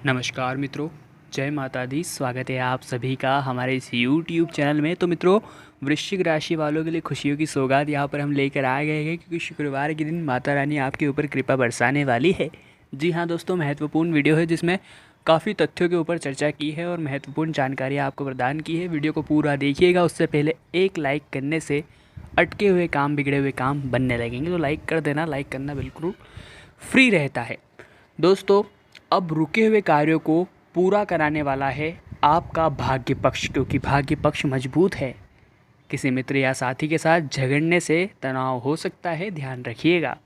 नमस्कार मित्रों, जय माता दी। स्वागत है आप सभी का हमारे इस YouTube चैनल में। तो मित्रों, वृश्चिक राशि वालों के लिए खुशियों की सौगात यहाँ पर हम लेकर आ गए हैं, क्योंकि शुक्रवार के दिन माता रानी आपके ऊपर कृपा बरसाने वाली है। जी हाँ दोस्तों, महत्वपूर्ण वीडियो है जिसमें काफ़ी तथ्यों के ऊपर चर्चा की है और महत्वपूर्ण जानकारी आपको प्रदान की है। वीडियो को पूरा देखिएगा। उससे पहले एक लाइक करने से अटके हुए काम, बिगड़े हुए काम बनने लगेंगे, तो लाइक कर देना। लाइक करना बिल्कुल फ्री रहता है दोस्तों। अब रुके हुए कार्यों को पूरा कराने वाला है आपका भाग्य पक्ष, क्योंकि भाग्य पक्ष मजबूत है। किसी मित्र या साथी के साथ झगड़ने से तनाव हो सकता है, ध्यान रखिएगा।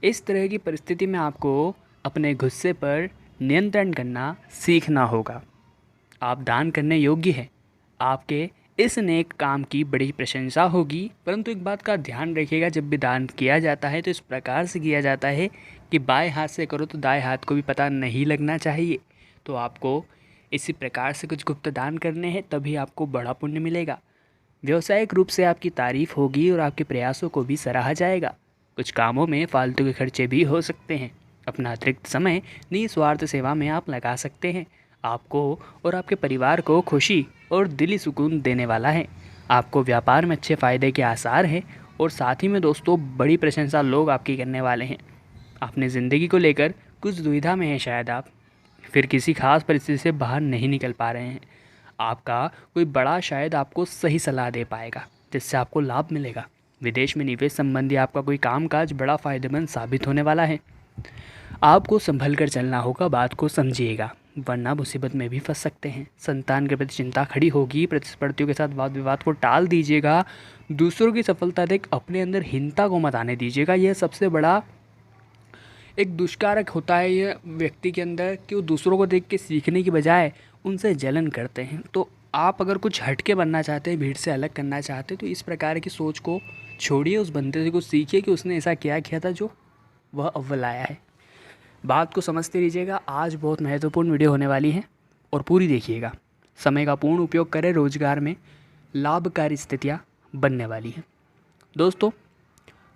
इस तरह की परिस्थिति में आपको अपने गुस्से पर नियंत्रण करना सीखना होगा। आप दान करने योग्य हैं। आपके इस नेक काम की बड़ी प्रशंसा होगी, परंतु एक बात का ध्यान रखिएगा, जब भी दान किया जाता है तो इस प्रकार से किया जाता है कि बाएं हाथ से करो तो दाएं हाथ को भी पता नहीं लगना चाहिए। तो आपको इसी प्रकार से कुछ गुप्त दान करने हैं, तभी आपको बड़ा पुण्य मिलेगा। व्यावसायिक रूप से आपकी तारीफ होगी और आपके प्रयासों को भी सराहा जाएगा। कुछ कामों में फालतू के खर्चे भी हो सकते हैं। अपना अतिरिक्त समय निस्वार्थ सेवा में आप लगा सकते हैं। आपको और आपके परिवार को खुशी और दिली सुकून देने वाला है। आपको व्यापार में अच्छे फायदे के आसार हैं और साथ ही में दोस्तों बड़ी प्रशंसा लोग आपकी करने वाले हैं। अपने ज़िंदगी को लेकर कुछ दुविधा में हैं शायद आप, फिर किसी खास परिस्थिति से बाहर नहीं निकल पा रहे हैं। आपका कोई बड़ा शायद आपको सही सलाह दे पाएगा, जिससे आपको लाभ मिलेगा। विदेश में निवेश संबंधी आपका कोई कामकाज बड़ा फायदेमंद साबित होने वाला है। आपको संभल कर चलना होगा, बात को समझिएगा, वरना मुसीबत में भी फंस सकते हैं। संतान के प्रति चिंता खड़ी होगी। प्रतिस्पर्धियों के साथ वाद विवाद को टाल दीजिएगा। दूसरों की सफलता देख अपने अंदर हीनता को मत आने दीजिएगा। यह सबसे बड़ा एक दुष्कारक होता है ये व्यक्ति के अंदर, कि वो दूसरों को देख के सीखने की बजाय उनसे जलन करते हैं। तो आप अगर कुछ हटके बनना चाहते हैं, भीड़ से अलग करना चाहते हैं, तो इस प्रकार की सोच को छोड़िए। उस बंदे से कुछ सीखिए कि उसने ऐसा क्या किया था जो वह अव्वल आया है। बात को समझते रहिएगा। आज बहुत महत्वपूर्ण वीडियो होने वाली है और पूरी देखिएगा। समय का पूर्ण उपयोग करें। रोजगार में लाभकारी स्थितियाँ बनने वाली हैं दोस्तों।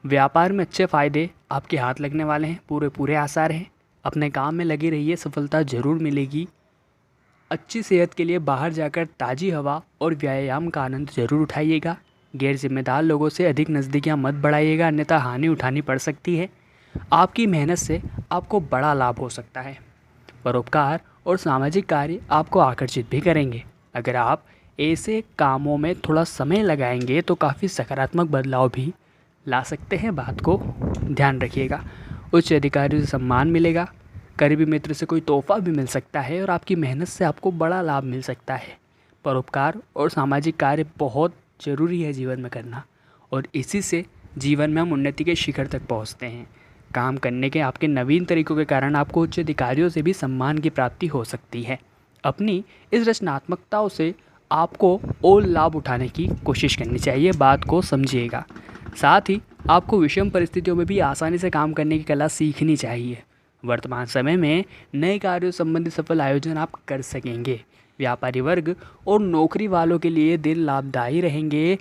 व्यापार में अच्छे फायदे आपके हाथ लगने वाले हैं। पूरे आसार हैं। अपने काम में लगे रहिए, सफलता जरूर मिलेगी। अच्छी सेहत के लिए बाहर जाकर ताज़ी हवा और व्यायाम का आनंद जरूर उठाइएगा। गैर जिम्मेदार लोगों से अधिक नज़दीकियाँ मत बढ़ाइएगा, अन्यथा हानि उठानी पड़ सकती है। आपकी मेहनत से आपको बड़ा लाभ हो सकता है। परोपकार और सामाजिक कार्य आपको आकर्षित भी करेंगे। अगर आप ऐसे कामों में थोड़ा समय लगाएंगे तो काफ़ी सकारात्मक बदलाव भी ला सकते हैं। बात को ध्यान रखिएगा। उच्च अधिकारियों से सम्मान मिलेगा। करीबी मित्र से कोई तोहफा भी मिल सकता है और आपकी मेहनत से आपको बड़ा लाभ मिल सकता है। परोपकार और सामाजिक कार्य बहुत ज़रूरी है जीवन में करना, और इसी से जीवन में हम उन्नति के शिखर तक पहुंचते हैं। काम करने के आपके नवीन तरीकों के कारण आपको उच्च अधिकारियों से भी सम्मान की प्राप्ति हो सकती है। अपनी इस रचनात्मकताओं से आपको और लाभ उठाने की कोशिश करनी चाहिए। बात को समझिएगा। साथ ही आपको विषम परिस्थितियों में भी आसानी से काम करने की कला सीखनी चाहिए। वर्तमान समय में नए कार्यों संबंधी सफल आयोजन आप कर सकेंगे। व्यापारी वर्ग और नौकरी वालों के लिए दिन लाभदायी रहेंगे।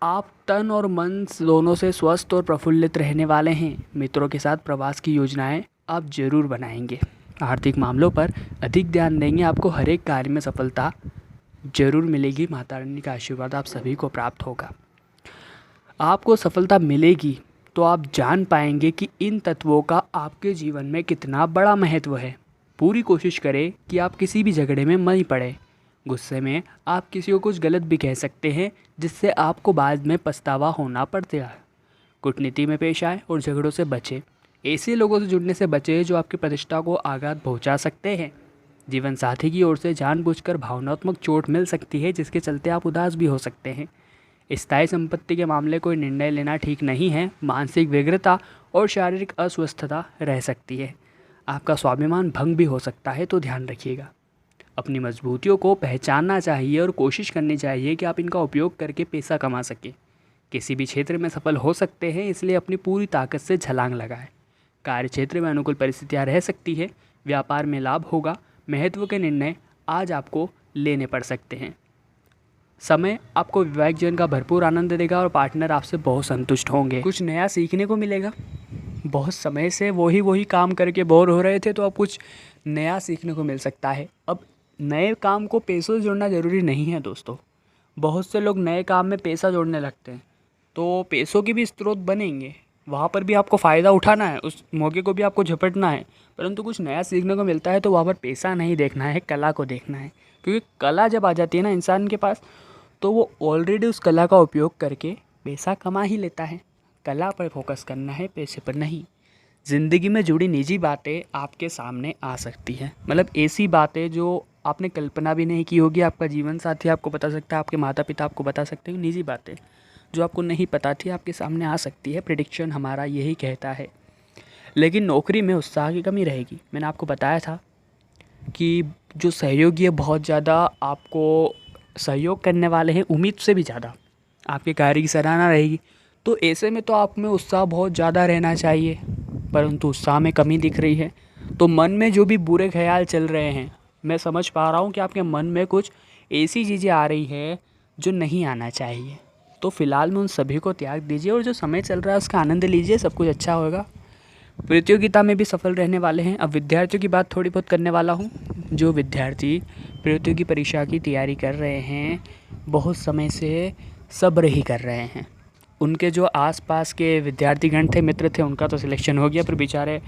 आप तन और मन दोनों से स्वस्थ और प्रफुल्लित रहने वाले हैं। मित्रों के साथ प्रवास की योजनाएं आप जरूर बनाएंगे। आर्थिक मामलों पर अधिक ध्यान देंगे। आपको हर एक कार्य में सफलता जरूर मिलेगी। माता रानी का आशीर्वाद आप सभी को प्राप्त होगा। आपको सफलता मिलेगी तो आप जान पाएंगे कि इन तत्वों का आपके जीवन में कितना बड़ा महत्व है। पूरी कोशिश करें कि आप किसी भी झगड़े में नहीं पड़े। गुस्से में आप किसी को कुछ गलत भी कह सकते हैं, जिससे आपको बाद में पछतावा होना पड़ता है। कूटनीति में पेश आए और झगड़ों से बचें। ऐसे लोगों से जुड़ने से बचें जो आपकी प्रतिष्ठा को आघात पहुंचा सकते हैं। जीवन साथी की ओर से जानबूझकर भावनात्मक चोट मिल सकती है, जिसके चलते आप उदास भी हो सकते हैं। स्थायी संपत्ति के मामले कोई निर्णय लेना ठीक नहीं है। मानसिक व्यग्रता और शारीरिक अस्वस्थता रह सकती है। आपका स्वाभिमान भंग भी हो सकता है, तो ध्यान रखिएगा। अपनी मजबूतियों को पहचानना चाहिए और कोशिश करनी चाहिए कि आप इनका उपयोग करके पैसा कमा सकें। किसी भी क्षेत्र में सफल हो सकते हैं, इसलिए अपनी पूरी ताकत से छलांग लगाएं। कार्य क्षेत्र में अनुकूल परिस्थितियां रह सकती है। व्यापार में लाभ होगा। महत्व के निर्णय आज आपको लेने पड़ सकते हैं। समय आपको वैवाहिक जीवन का भरपूर आनंद देगा और पार्टनर आपसे बहुत संतुष्ट होंगे। कुछ नया सीखने को मिलेगा। बहुत समय से वही काम करके बोर हो रहे थे, तो अब कुछ नया सीखने को मिल सकता है। अब नए काम को पैसों से जोड़ना ज़रूरी नहीं है दोस्तों। बहुत से लोग नए काम में पैसा जोड़ने लगते हैं, तो पैसों के भी स्रोत बनेंगे, वहाँ पर भी आपको फ़ायदा उठाना है, उस मौके को भी आपको झपटना है। परंतु कुछ नया सीखने को मिलता है तो वहाँ पर पैसा नहीं देखना है, कला को देखना है। क्योंकि कला जब आ जाती है ना इंसान के पास, तो वो ऑलरेडी उस कला का उपयोग करके पैसा कमा ही लेता है। कला पर फोकस करना है, पैसे पर नहीं। ज़िंदगी में जुड़ी निजी बातें आपके सामने आ सकती हैं, मतलब ऐसी बातें जो आपने कल्पना भी नहीं की होगी। आपका जीवन साथी आपको बता सकता है, आपके माता पिता आपको बता सकते हैं। निजी बातें जो आपको नहीं पता थी आपके सामने आ सकती है। प्रेडिक्शन हमारा यही कहता है। लेकिन नौकरी में उत्साह की कमी रहेगी। मैंने आपको बताया था कि जो सहयोगी है बहुत ज़्यादा आपको सहयोग करने वाले हैं, उम्मीद से भी ज़्यादा आपके कार्य की सराहना रहेगी। तो ऐसे में तो आप में उत्साह बहुत ज़्यादा रहना चाहिए, परंतु उत्साह में कमी दिख रही है। तो मन में जो भी बुरे ख्याल चल रहे हैं, मैं समझ पा रहा हूँ कि आपके मन में कुछ ऐसी चीज़ें आ रही है जो नहीं आना चाहिए। तो फ़िलहाल में उन सभी को त्याग दीजिए और जो समय चल रहा है उसका आनंद लीजिए, सब कुछ अच्छा होगा। प्रतियोगिता में भी सफल रहने वाले हैं। अब विद्यार्थियों की बात थोड़ी बहुत करने वाला हूँ। जो विद्यार्थी प्रतियोगी परीक्षा की तैयारी कर रहे हैं, बहुत समय से सब्र ही कर रहे हैं। उनके जो आसपास के विद्यार्थीगण थे, मित्र थे, उनका तो सिलेक्शन हो गया, पर बेचारे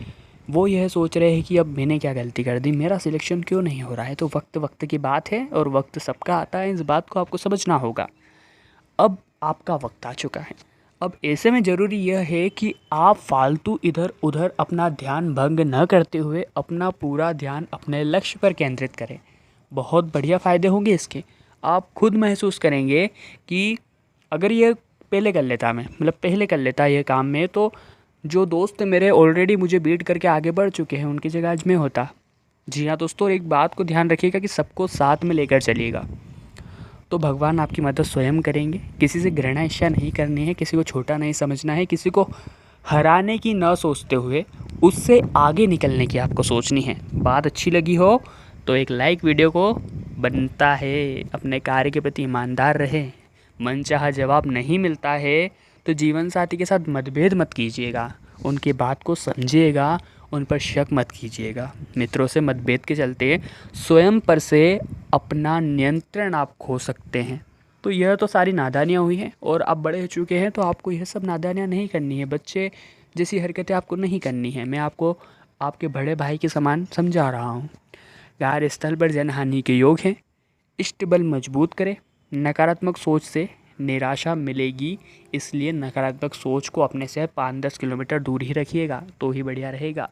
वो यह सोच रहे हैं कि अब मैंने क्या गलती कर दी, मेरा सिलेक्शन क्यों नहीं हो रहा है। तो वक्त की बात है और वक्त सबका आता है, इस बात को आपको समझना होगा। अब आपका वक्त आ चुका है। अब ऐसे में ज़रूरी यह है कि आप फालतू इधर उधर अपना ध्यान भंग न करते हुए अपना पूरा ध्यान अपने लक्ष्य पर केंद्रित करें। बहुत बढ़िया फ़ायदे होंगे इसके। आप खुद महसूस करेंगे कि अगर ये पहले कर लेता मैं, मतलब पहले कर लेता ये काम में, तो जो दोस्त मेरे ऑलरेडी मुझे बीट करके आगे बढ़ चुके हैं उनकी जगह आज मैं होता। जी हाँ दोस्तों, एक बात को ध्यान रखिएगा कि सबको साथ में लेकर चलिएगा, तो भगवान आपकी मदद स्वयं करेंगे। किसी से घृणा ईर्ष्या नहीं करनी है, किसी को छोटा नहीं समझना है, किसी को हराने की न सोचते हुए उससे आगे निकलने की आपको सोचनी है। बात अच्छी लगी हो तो एक लाइक वीडियो को बनता है। अपने कार्य के प्रति ईमानदार रहें। मनचाहा जवाब नहीं मिलता है तो जीवन साथी के साथ मतभेद मत कीजिएगा, उनकी बात को समझिएगा, उन पर शक मत कीजिएगा। मित्रों से मतभेद के चलते स्वयं पर से अपना नियंत्रण आप खो सकते हैं। तो यह तो सारी नादानियाँ हुई हैं और आप बड़े हो चुके हैं, तो आपको यह सब नादानियाँ नहीं करनी है। बच्चे जैसी हरकतें आपको नहीं करनी है। मैं आपको आपके बड़े भाई के समान समझा रहा हूँ। कार्यस्थल पर जनहानि के योग हैं, इष्टबल मजबूत करें। नकारात्मक सोच से निराशा मिलेगी, इसलिए नकारात्मक सोच को अपने से 5-10 किलोमीटर दूर ही रखिएगा तो ही बढ़िया रहेगा।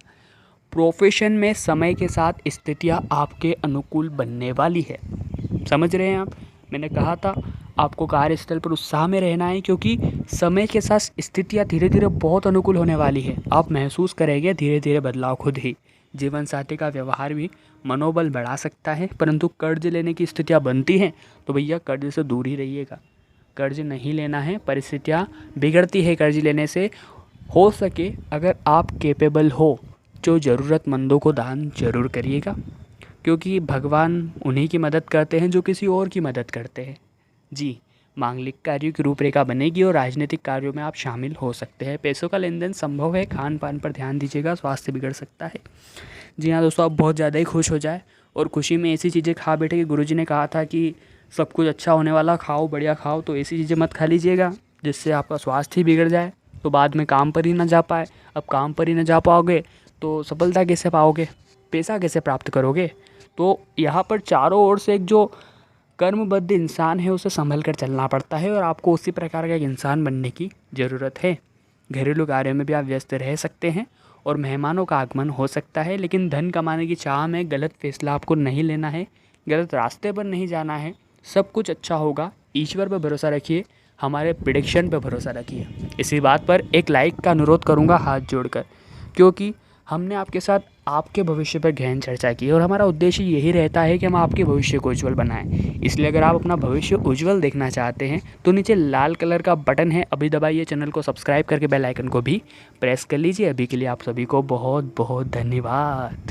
प्रोफेशन में समय के साथ स्थितियाँ आपके अनुकूल बनने वाली है। समझ रहे हैं आप? मैंने कहा था आपको कार्यस्थल पर उत्साह में रहना है, क्योंकि समय के साथ स्थितियाँ धीरे धीरे बहुत अनुकूल होने वाली है। आप महसूस करेंगे धीरे धीरे बदलाव खुद ही। जीवन साथी का व्यवहार भी मनोबल बढ़ा सकता है, परंतु कर्ज लेने की स्थितियाँ बनती हैं तो भैया कर्ज से दूर ही रहिएगा। कर्ज नहीं लेना है, परिस्थितियाँ बिगड़ती है कर्ज लेने से। हो सके अगर आप कैपेबल हो, जो ज़रूरतमंदों को दान जरूर करिएगा, क्योंकि भगवान उन्हीं की मदद करते हैं जो किसी और की मदद करते हैं। जी, मांगलिक कार्यों की रूपरेखा बनेगी और राजनीतिक कार्यों में आप शामिल हो सकते हैं। पैसों का लेन देन संभव है। खान पान पर ध्यान दीजिएगा, स्वास्थ्य बिगड़ सकता है। जी हाँ दोस्तों, आप बहुत ज़्यादा ही खुश हो जाए और खुशी में ऐसी चीज़ें खा बैठे कि गुरुजी ने कहा था कि सब कुछ अच्छा होने वाला, खाओ बढ़िया खाओ, तो ऐसी चीज़ें मत खा लीजिएगा जिससे आपका स्वास्थ्य ही बिगड़ जाए, तो बाद में काम पर ही ना जा पाए। अब काम पर ही ना जा पाओगे तो सफलता कैसे पाओगे, पैसा कैसे प्राप्त करोगे। तो यहाँ पर चारों ओर से एक जो कर्मबद्ध इंसान है उसे संभल कर चलना पड़ता है और आपको उसी प्रकार का एक इंसान बनने की ज़रूरत है। घरेलू कार्यों में भी आप व्यस्त रह सकते हैं और मेहमानों का आगमन हो सकता है, लेकिन धन कमाने की चाह में गलत फैसला आपको नहीं लेना है, गलत रास्ते पर नहीं जाना है। सब कुछ अच्छा होगा। ईश्वर पर भरोसा रखिए, हमारे प्रेडिक्शन पर भरोसा रखिए। इसी बात पर एक लाइक का अनुरोध करूँगा हाथ जोड़कर, क्योंकि हमने आपके साथ आपके भविष्य पर गहन चर्चा की और हमारा उद्देश्य यही रहता है कि हम आपके भविष्य को उज्जवल बनाएं। इसलिए अगर आप अपना भविष्य उज्जवल देखना चाहते हैं तो नीचे लाल कलर का बटन है, अभी दबाइए। चैनल को सब्सक्राइब करके बेल आइकन को भी प्रेस कर लीजिए। अभी के लिए आप सभी को बहुत बहुत धन्यवाद।